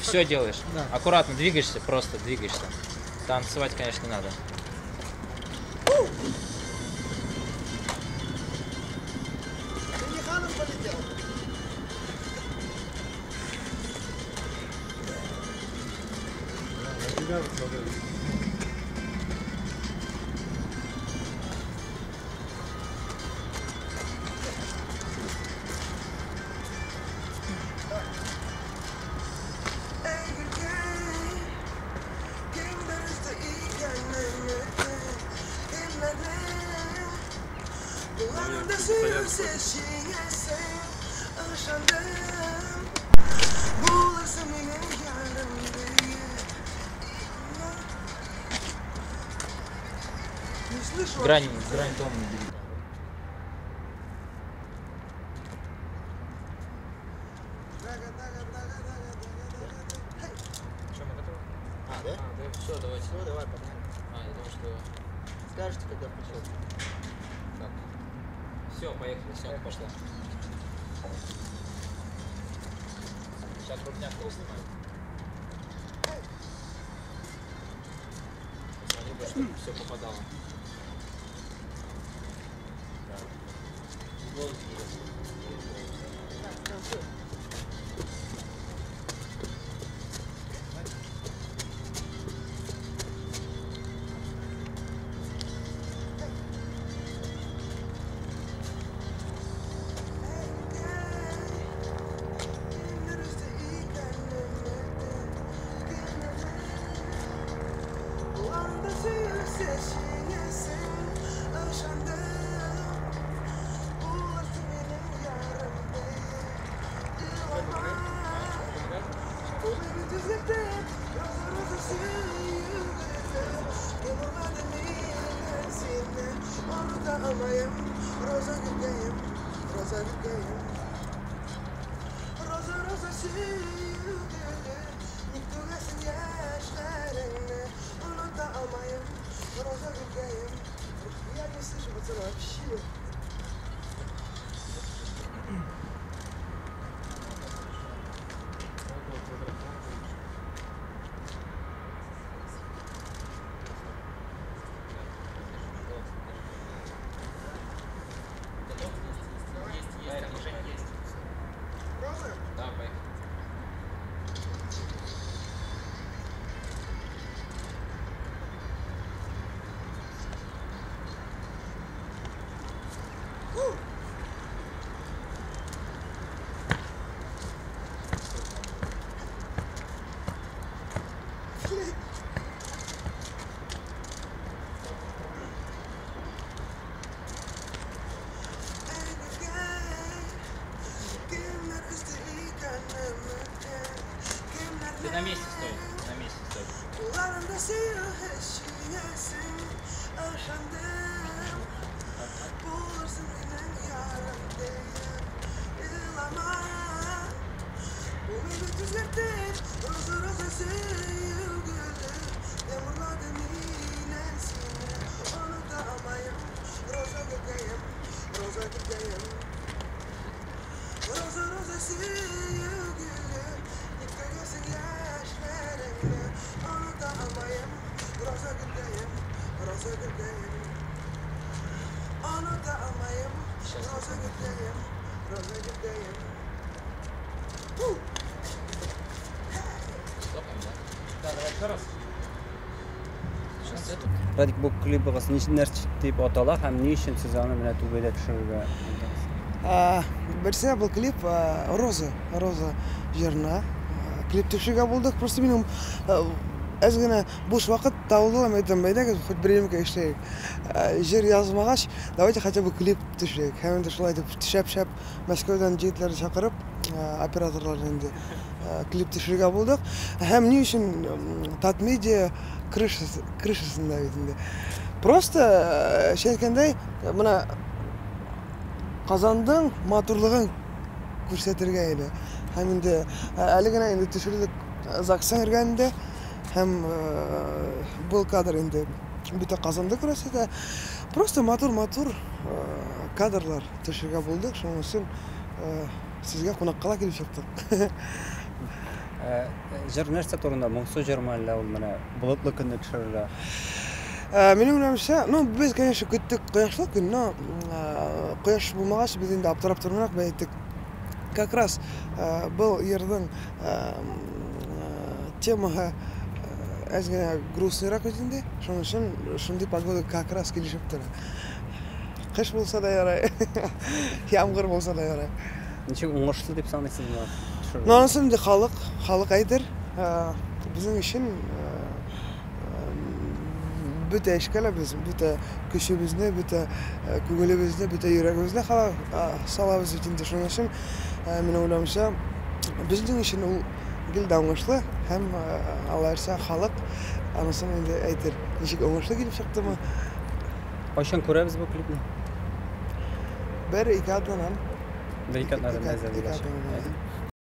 все делаешь. Да. Аккуратно двигаешься, просто двигаешься. Танцевать, конечно, не надо. Грань дома не бери. Что, мы готовы? Да? Да, все, давайте. Все, давай, погнали. Я думал, что... Скажете, когда пришел. Так. Все, поехали, все, пошла. Сейчас крупняк снимаю. Посмотри бы, чтобы все попадало. Ты на месте стой, на месте стой. Радик, бұл клипіңіз неше нәрсе деп аталады һәм не үшін сіз аны менә түбәдә төшерергә ынтыгыз? Берсе бұл клип Роза җырына клип төшерергә булдык. Просто минем аз гына буш вакыт табылды, әйтәм, бәйдәгез хоть беренеке эшләйек. Җыр язмагач, давайте хотя бы клип төшерик. Һәм инде шулай дип шәп Мәскәүдән җегетләрне чакырып, операторларны инде клип төшерергә булдык. Һәм ни өчен Татмедиа крышасында бит инде. Просто әйткәндәй, менә Казандың матурлыгын күрсәтергә иде. Һәм инде әле генә инде төшердек ЗАГС инде. Һәм был кадр инде бөтен Казанды күрсәтә. Просто матур кадрлар төшерергә булдык. Шуның өчен сезгә кунакка килеп чыктык. Jır нәрсе турында моңсу җырмы әллә ул менә болытлы көнне төшерелә. Минем уйлавымча, без, конечно, көттек кояшлы көн, но кояш булмагач, без инде аптырап тормыйк бәйттек. Как раз был йырдың темага аз генә грустныйрак бит инде. Шуның өчен шундый погода как раз килешеп тора. Кыш булса да ярый, ямгыр булса да ярый. Ничек уңышлы дип саныйсызмы? Но анысын инде халык әйтер. Безнең өчен бөтә эшкәлә без, бөтә көчебезне, бөтә күңелебезне, бөтә йөрәгебезне салабыз бит инде. Шуның өчен мин уйлавымча, безнең өчен ул гел дә уңышлы һәм аларча халык анысын инде әйтер. Ничек уңышлы килеп чыктымы? Кайчан күрәбез бу клипны? Бер ике атнанан. Бер ике атнадан Ике әзер атнадан.